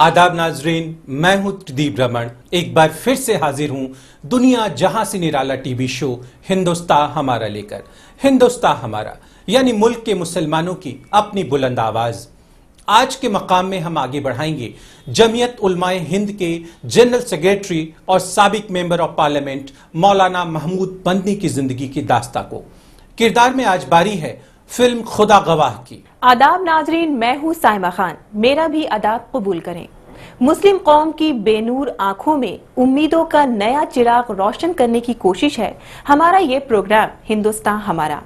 आदाब नाजरीन, मैं हूं त्रिदीप रमन। एक बार फिर से हाजिर हूं दुनिया जहां से निराला टीवी शो हिंदुस्तान हमारा लेकर। हिंदुस्तान हमारा यानी मुल्क के मुसलमानों की अपनी बुलंद आवाज। आज के मकाम में हम आगे बढ़ाएंगे जमीयत उलमाए हिंद के जनरल सेक्रेटरी और साबिक मेंबर ऑफ पार्लियामेंट मौलाना महमूद मदनी की जिंदगी की दास्ता को। किरदार में आज बारी है फिल्म खुदा गवाह की। आदाब नाजरीन, मैं हूँ साइमा खान, मेरा भी आदाब कबूल करें। मुस्लिम कौम की बेनूर आंखों में उम्मीदों का नया चिराग रोशन करने की कोशिश है हमारा ये प्रोग्राम हिंदुस्तान हमारा।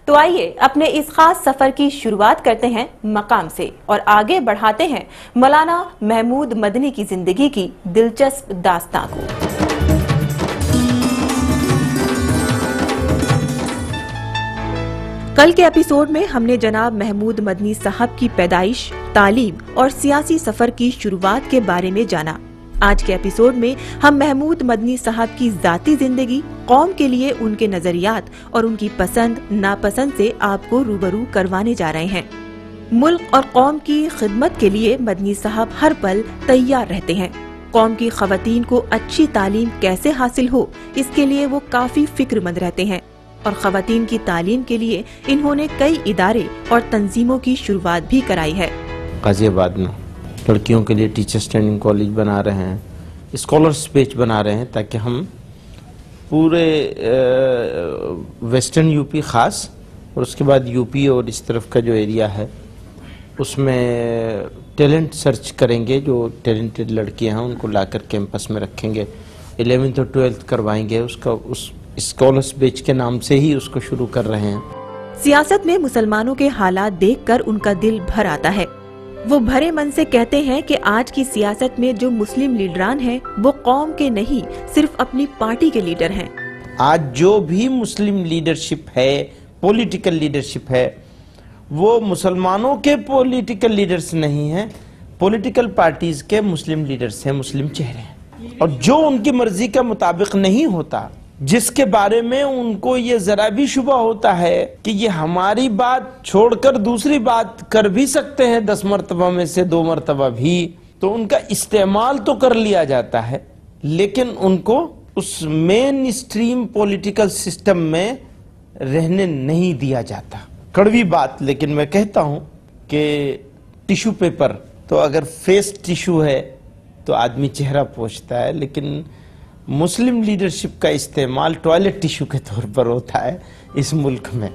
तो आइए अपने इस खास सफर की शुरुआत करते हैं मकाम से और आगे बढ़ाते हैं मौलाना महमूद मदनी की जिंदगी की दिलचस्प दास्तां को। कल के एपिसोड में हमने जनाब महमूद मदनी साहब की पैदाइश, तालीम और सियासी सफर की शुरुआत के बारे में जाना। आज के एपिसोड में हम महमूद मदनी साहब की जाती जिंदगी, कौम के लिए उनके नजरियात और उनकी पसंद नापसंद से आपको रूबरू करवाने जा रहे हैं। मुल्क और कौम की खिदमत के लिए मदनी साहब हर पल तैयार रहते हैं। कौम की खवातीन को अच्छी तालीम कैसे हासिल हो, इसके लिए वो काफी फिक्रमंद रहते हैं और खवातीन की तालीम के लिए इन्होंने कई इदारे और तंजीमों की शुरुआत भी कराई है। गाजियाबाद में लड़कियों के लिए टीचर्स ट्रेनिंग कॉलेज बना रहे हैं, स्कॉलर्स पेज बना रहे हैं, ताकि हम पूरे वेस्टर्न यूपी खास और उसके बाद यूपी और इस तरफ का जो एरिया है उसमें टैलेंट सर्च करेंगे। जो टैलेंटेड लड़कियां हैं उनको लाकर कैंपस में रखेंगे, 11th और 12th करवाएंगे। उसका उस स्कॉलर्स बेच के नाम से ही उसको शुरू कर रहे हैं। सियासत में मुसलमानों के हालात देखकर उनका दिल भर आता है। वो भरे मन से कहते हैं कि आज की सियासत में जो मुस्लिम लीडरान हैं वो कौम के नहीं, सिर्फ अपनी पार्टी के लीडर हैं। आज जो भी मुस्लिम लीडरशिप है, पॉलिटिकल लीडरशिप है, वो मुसलमानों के पॉलिटिकल लीडर्स नहीं है, पॉलिटिकल पार्टीज के मुस्लिम लीडर्स हैं, मुस्लिम चेहरे हैं। और जो उनकी मर्जी का मुताबिक नहीं होता, जिसके बारे में उनको ये जरा भी शुबा होता है कि ये हमारी बात छोड़कर दूसरी बात कर भी सकते हैं 10 मरतबा में से 2 मरतबा भी, तो उनका इस्तेमाल तो कर लिया जाता है, लेकिन उनको उस मेन स्ट्रीम पॉलिटिकल सिस्टम में रहने नहीं दिया जाता। कड़वी बात, लेकिन मैं कहता हूं कि टिश्यू पेपर तो अगर फेस टिश्यू है तो आदमी चेहरा पोंछता है, लेकिन मुस्लिम लीडरशिप का इस्तेमाल टॉयलेट टिश्यू के तौर पर होता है इस मुल्क में।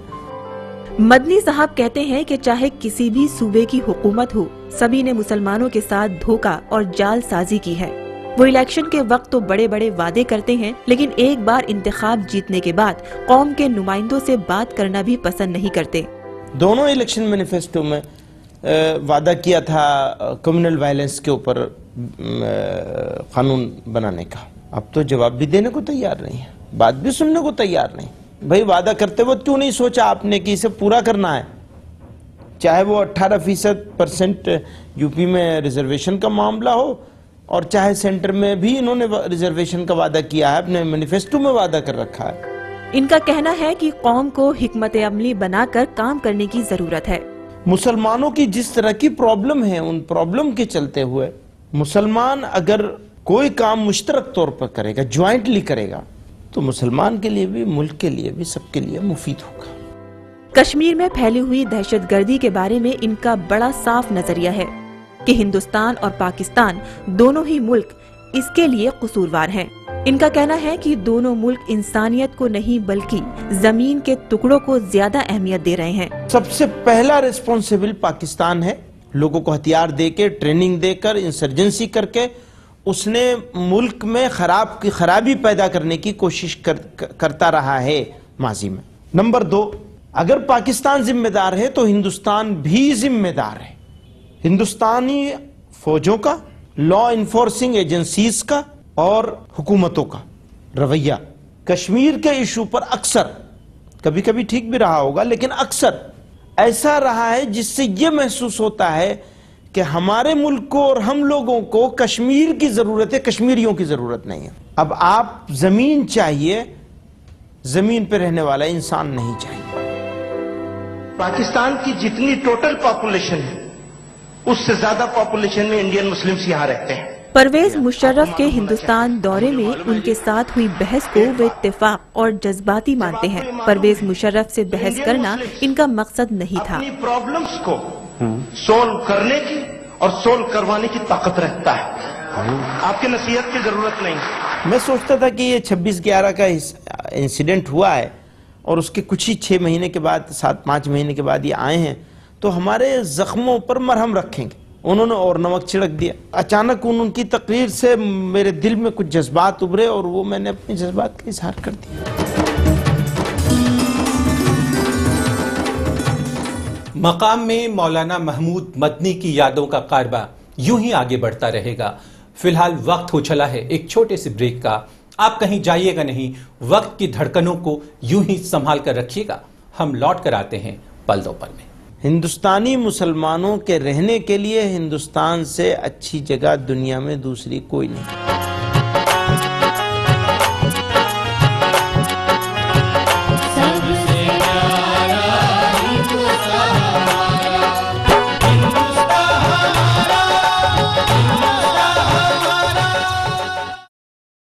मदनी साहब कहते हैं कि चाहे किसी भी सूबे की हुकूमत हो, सभी ने मुसलमानों के साथ धोखा और जालसाजी की है। वो इलेक्शन के वक्त तो बड़े बड़े वादे करते हैं, लेकिन एक बार इंतखाब जीतने के बाद कौम के नुमाइंदों से बात करना भी पसंद नहीं करते। दोनों इलेक्शन मैनिफेस्टो में वादा किया था कम्युनल वायलेंस के ऊपर कानून बनाने का। अब तो जवाब भी देने को तैयार नहीं है, बात भी सुनने को तैयार नहीं। भाई वादा करते वक्त क्यों नहीं सोचा आपने कि इसे पूरा करना है? चाहे वो 18% यूपी में रिजर्वेशन का मामला हो और चाहे सेंटर में भी इन्होंने रिजर्वेशन का वादा किया है, अपने मैनिफेस्टो में वादा कर रखा है। इनका कहना है कि कौम को हिकमत अमली बनाकर काम करने की जरूरत है। मुसलमानों की जिस तरह की प्रॉब्लम है, उन प्रॉब्लम के चलते हुए मुसलमान अगर कोई काम मुश्तरक तौर पर करेगा, ज्वाइंटली करेगा, तो मुसलमान के लिए भी, मुल्क के लिए भी, सबके लिए मुफीद होगा। कश्मीर में फैली हुई दहशतगर्दी के बारे में इनका बड़ा साफ नजरिया है कि हिंदुस्तान और पाकिस्तान दोनों ही मुल्क इसके लिए कसूरवार हैं। इनका कहना है कि दोनों मुल्क इंसानियत को नहीं बल्कि जमीन के टुकड़ों को ज्यादा अहमियत दे रहे हैं। सबसे पहला रिस्पॉन्सिबल पाकिस्तान है। लोगों को हथियार देके, ट्रेनिंग देकर, इंसर्जेंसी करके उसने मुल्क में खराबी पैदा करने की कोशिश करता रहा है माजी में। नंबर 2, अगर पाकिस्तान जिम्मेदार है तो हिंदुस्तान भी जिम्मेदार है। हिंदुस्तानी फौजों का, लॉ इन्फोर्सिंग एजेंसीज का और हुकूमतों का रवैया कश्मीर के इशू पर अक्सर, कभी कभी ठीक भी रहा होगा, लेकिन अक्सर ऐसा रहा है जिससे यह महसूस होता है कि हमारे मुल्क को और हम लोगों को कश्मीर की जरूरत है, कश्मीरियों की जरूरत नहीं है। अब आप जमीन चाहिए, जमीन पे रहने वाला इंसान नहीं चाहिए। पाकिस्तान की जितनी टोटल पॉपुलेशन है उससे ज्यादा पॉपुलेशन में इंडियन मुस्लिम्स यहाँ रहते हैं। परवेज मुशर्रफ के हिंदुस्तान दौरे में उनके साथ हुई बहस को वे इत्तेफाक और जज्बाती मानते हैं। परवेज मुशर्रफ से बहस करना इनका मकसद नहीं था। अपनी प्रॉब्लम्स को सोल्व करने की और सोल्व करवाने की ताकत रखता है। आपके नसीहत की जरूरत नहीं। मैं सोचता था कि ये 26/11 का इंसिडेंट हुआ है और उसके कुछ ही 6 महीने के बाद, 7-5 महीने के बाद ये आए हैं, तो हमारे जख्मों पर मरहम रखेंगे। उन्होंने और नमक छिड़क दिया। अचानक उनकी तकरीर से मेरे दिल में कुछ जज्बात उभरे और वो मैंने अपने जज्बात का इजहार कर दिया। मकाम में मौलाना महमूद मदनी की यादों का कारवा यूं ही आगे बढ़ता रहेगा। फिलहाल वक्त हो चला है एक छोटे से ब्रेक का। आप कहीं जाइएगा नहीं, वक्त की धड़कनों को यूं ही संभाल कर रखिएगा। हम लौट कर आते हैं पल दो पल में। हिंदुस्तानी मुसलमानों के रहने के लिए हिंदुस्तान से अच्छी जगह दुनिया में दूसरी कोई नहीं।